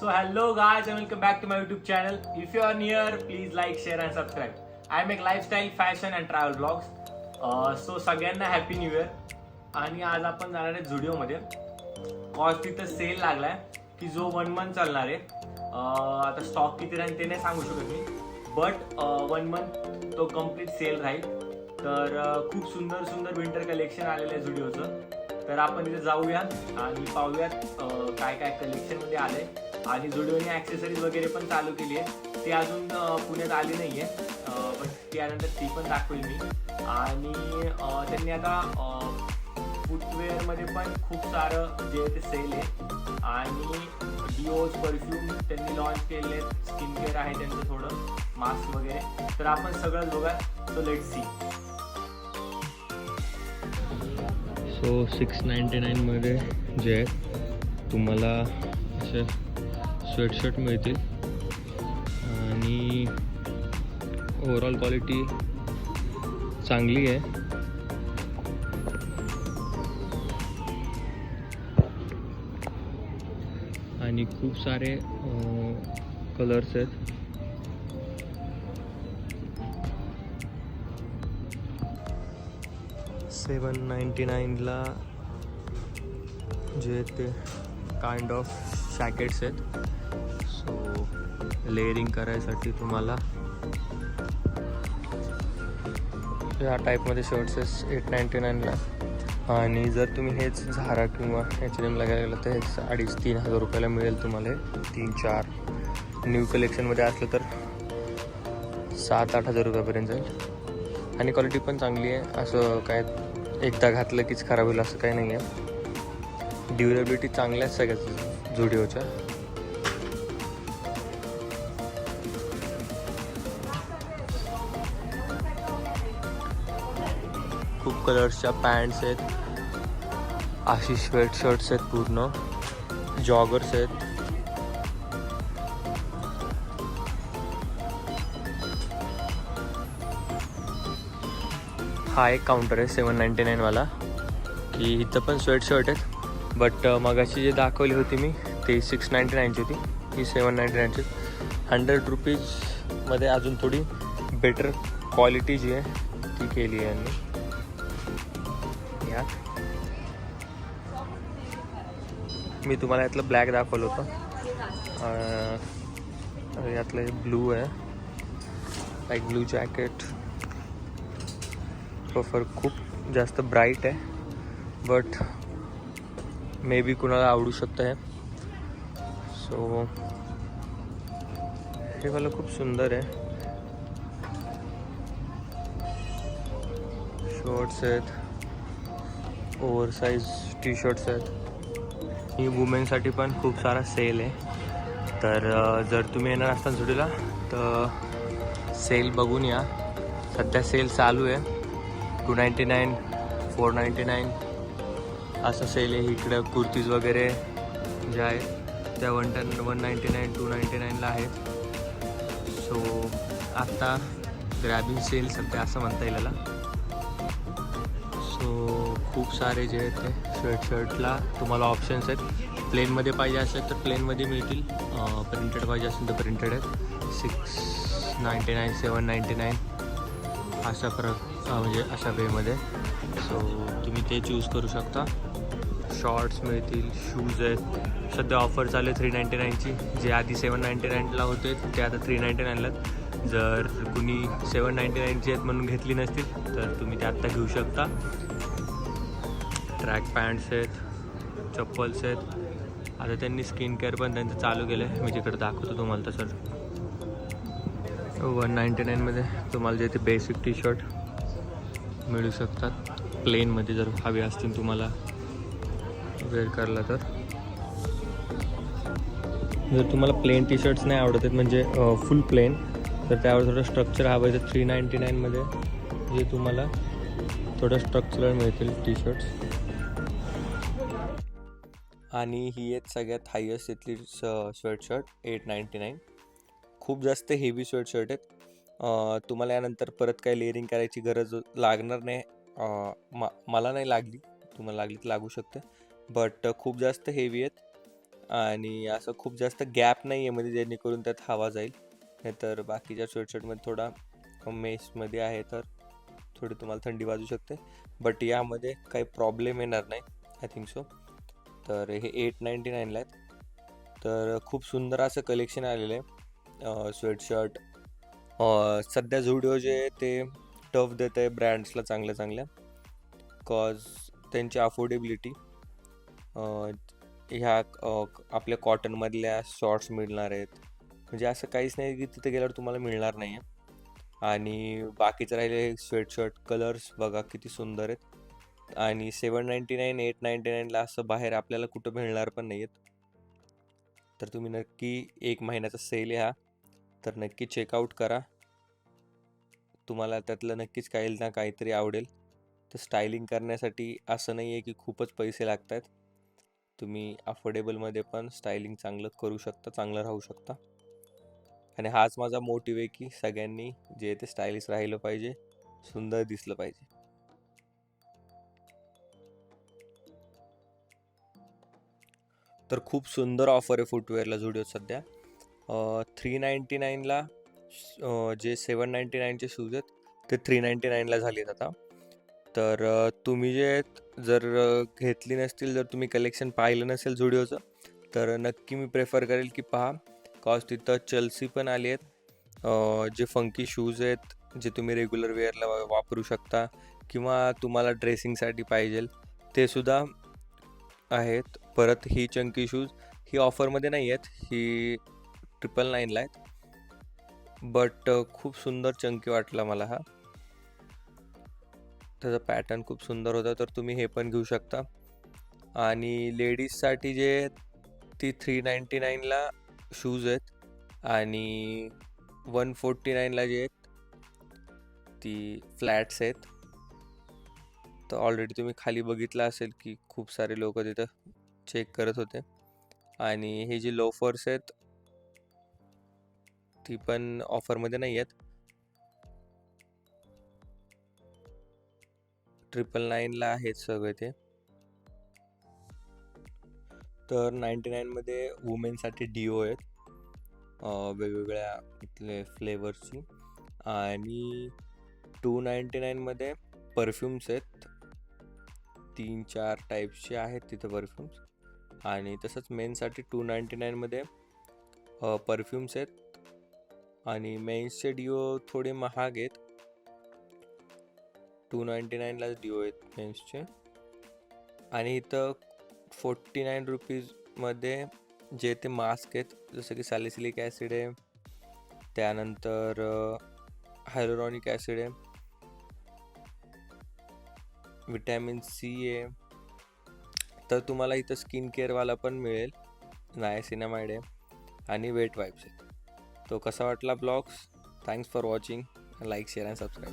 So hello guys and welcome back to my YouTube channel. If you are new, please like, share and subscribe. I make lifestyle, fashion and travel vlogs. So सगळ्यांना happy new year. आणि आज आपण जाणार आहे झुडिओ मध्ये. Cause तिथं sale लागलाय की जो 1 मंथ चालणार आहे. आता स्टॉक किती राहील ते नाही सांगू शकत मी, बट 1 मंथ तो कम्प्लीट सेल राहील. तर खूप सुंदर सुंदर विंटर कलेक्शन आलेलं आहे झुडिओचं. तर आपण तिथे जाऊया आणि पाहूयात काय काय कलेक्शन मध्ये आलंय. आणि झुडिओने ॲक्सेसरीज वगैरे पण चालू केली आहे. ती अजून पुण्यात आली नाही आहे, पण त्यानंतर ती पण दाखवेल मी. आणि त्यांनी आता फुटवेअरमध्ये पण खूप सारं जे ते सेल आहे. आणि डिओज, परफ्यूम त्यांनी लॉन्च केले, स्किन केअर आहे त्यांचं, थोडं मास्क वगैरे. तर आपण सगळं बघा. So let's see. सो 699 मध्ये जे आहे तुम्हाला असे स्वेटशर्ट मिळतील आणि ओव्हरऑल क्वालिटी चांगली आहे. आणि खूप सारे कलर्स आहेत. $799 जे ते काइंड ऑफ जॅकेट्स आहेत. सो लेअरिंग करायसाठी तुम्हाला ह्या टाईपमध्ये शर्ट्स आहेत $899. आणि जर तुम्ही हेच झारा किंवा H&Mला गेलं तर हे 2,500-3,000 रुपयाला मिळेल तुम्हाला. 3-4 न्यू कलेक्शनमध्ये असलं तर 7,000-8,000 रुपयापर्यंत जाईल. आणि क्वालिटी पण चांगली आहे. असं काय एकदा घातलं कीच खराब होईल असं काही नाही आहे. ड्युरेबिलिटी चांगल्या आहेत सगळ्याच झुडिओच्या. खूप कलर्सच्या पॅन्ट्स आहेत, अशी स्वेट शर्ट्स आहेत, पूर्ण जॉगर्स आहेत. हा एक काउंटर आहे 799 वाला, की इथं पण स्वेट शर्ट आहेत. बट मगाशी जे दाखवली होती मी ते 699ची होती, ही 799ची. 100 रुपीजमध्ये अजून थोडी बेटर क्वालिटी जी आहे ती केली आहे यांनी. मी तुम्हाला यातलं ब्लॅक दाखवलं होतं, यातलं हे ब्लू आहे, लाईक ब्लू जॅकेट. प्रोफर खूप जास्त ब्राईट आहे, बट मे बी कुणाला आवडू शकतं हे. सो हे मला खूप सुंदर आहे. शॉर्ट्स आहेत, ओव्हरसाइज टी शर्ट्स आहेत. ही वुमेनसाठी पण खूप सारा सेल आहे. तर जर तुम्ही येणार असताल झुडिओला तर सेल बघून या. सध्या सेल चालू आहे. $299, $499 असं सेल आहे. इकडं कुर्तीज वगैरे ज्या आहेत त्या 199, $299ला आहेत. सो आत्ता ग्रॅबिंग सेल सध्या असं म्हणता येईल याला. सो खूप सारे जे आहेत ते स्वेटशर्टला तुम्हाला ऑप्शन्स आहेत. प्लेनमध्ये पाहिजे असेल तर प्लेनमध्ये मिळतील, प्रिंटेड पाहिजे असेल तर प्रिंटेड आहेत. $699, $799 अशा म्हणजे अशा वेमध्ये. सो तुम्ही ते चूज करू शकता. शॉर्ट्स मिळतील, शूज आहेत. सध्या ऑफर चालू आहे 399ची. जे आधी 799ला होते ते आता 399ला. जर कुणी 799ची आहेत म्हणून घेतली नसतील तर तुम्ही ते आत्ता घेऊ शकता. ट्रॅक पॅन्ट्स आहेत, चप्पल्स आहेत. आता त्यांनी स्किन केअर पण त्यांचं चालू केलं आहे. मी तिकडे दाखवतो तुम्हाला तसं. 199मध्ये तुम्हाला जे ते बेसिक टी शर्ट मिळू शकतात प्लेनमध्ये, जर हवे असतील तुम्हाला वेअर करायला तर. जर तुम्हाला प्लेन टी शर्ट्स नाही आवडत आहेत म्हणजे फुल प्लेन, तर त्यावर थोडं स्ट्रक्चर हवं आहे तर 399मध्ये जे तुम्हाला थोडं स्ट्रक्चरल मिळतील टी शर्ट्स. आणि ही आहेत सगळ्यात हायेस्ट इथली स्वेटशर्ट, $899. खूप जास्त हेवी स्वेटशर्ट आहेत. तुम्हाला यानंतर परत काही लेअरिंग करायची गरज लागणार नाही. मला नाही लागली, तुम्हाला लागली तर लागू शकते. बट खूप जास्त हेवी आहेत आणि असं खूप जास्त गॅप नाही आहे मध्ये, जेणेकरून त्यात हवा जाईल. नाहीतर बाकीच्या स्वेटशर्टमध्ये थोडा मेशमध्ये आहे तर थोडी तुम्हाला थंडी वाजू शकते, बट यामध्ये काही प्रॉब्लेम येणार नाही आय थिंक सो. तर हे 899ला आहेत. तर खूप सुंदर असं कलेक्शन आलेलं आहे स्वेटशर्ट. सध्या झुडिओ जे आहे ते टफ देत आहे ब्रँड्सला चांगल्या चांगल्या, कॉज त्यांची अफोर्डेबिलिटी. ह्या आपल्या कॉटनमधल्या शॉर्ट्स मिळणार आहेत, म्हणजे असं काहीच नाही की तिथे गेल्यावर तुम्हाला मिळणार नाही आहे. आणि बाकीचं राहिले स्वेटशर्ट कलर्स बघा किती सुंदर आहेत. आणि 799 899ला असं बाहेर आपल्याला कुठं मिळणार पण नाही आहेत. तर तुम्ही नक्की 1 महिन्याचा सेल आहे हा, तर नक्की चेकआउट करा. तुम्हाला त्यातलं नक्कीच काही ना काहीतरी आवडेल. तर स्टायलिंग करण्यासाठी असं नाही आहे की खूपच पैसे लागत आहेत. तुम्ही अफोर्डेबलमध्ये पण स्टायलिंग चांगलं करू शकता, चांगलं राहू शकता. आणि हाच माझा मोटिव्ह आहे की सगळ्यांनी जे ते स्टायलिश राहिलं पाहिजे, सुंदर दिसलं पाहिजे. तर खूप सुंदर ऑफर आहे फुटवेअरला झुडिओ सध्या. 399ला जे 799चे शूज आहेत ते 399ला झालेत आता. तर तुम्ही जे जर घेतली नसतील, जर तुम्ही कलेक्शन पाहिलं नसेल झुडिओचं, तर नक्की मी प्रेफर करेल की पहा, कॉज तिथं चेल्सी पण आली आहेत. जे फंकी शूज आहेत जे तुम्ही रेग्युलर वेअरला वापरू शकता किंवा तुम्हाला ड्रेसिंगसाठी पाहिजे ते सुद्धा आहेत. परत ही चंकी शूज ही ऑफरमध्ये नाही आहेत, ही 999ला आहेत, बट खूप सुंदर चंकी वाटला मला हा. त्याचा पॅटर्न खूप सुंदर होता, तर तुम्ही हे पण घेऊ शकता. आणि लेडीजसाठी जे ती 399ला शूज आहेत आणि 149ला जे आहेत ती फ्लॅट्स आहेत. तर ऑलरेडी तुम्ही खाली बघितलं असेल की खूप सारे लोक तिथं चेक करत होते. आणि हे जे लोफर्स आहेत ती पण ऑफरमध्ये नाही आहेत, 999ला आहेत सगळे ते. तर 99मध्ये वुमेनसाठी डिओ आहेत वेगवेगळ्या इथले फ्लेवर्सची. आणि 299मध्ये परफ्युम्स आहेत, 3-4 टाईप्सचे आहेत तिथं परफ्युम्स. आणि तसंच मेन्ससाठी 299मध्ये परफ्युम्स आहेत. आणि मेन्सचे डिओ थोडे महाग आहेत, 299ला डिओ आहेत मेन्सचे. आणि इथं 49 रुपीजमध्ये जे ते मास्क आहेत, जसं की सॅलिसिलिक ॲसिड आहे, त्यानंतर हायलोरॉनिक ॲसिड आहे, विटॅमिन सी आहे. तर तुम्हाला इथं स्किन केअरवाला पण मिळेल, नायसिनामाइड आहे आणि वेट वाईप्स आहे. तो कसा वाटला blogs? Thanks for watching. Like, share and subscribe.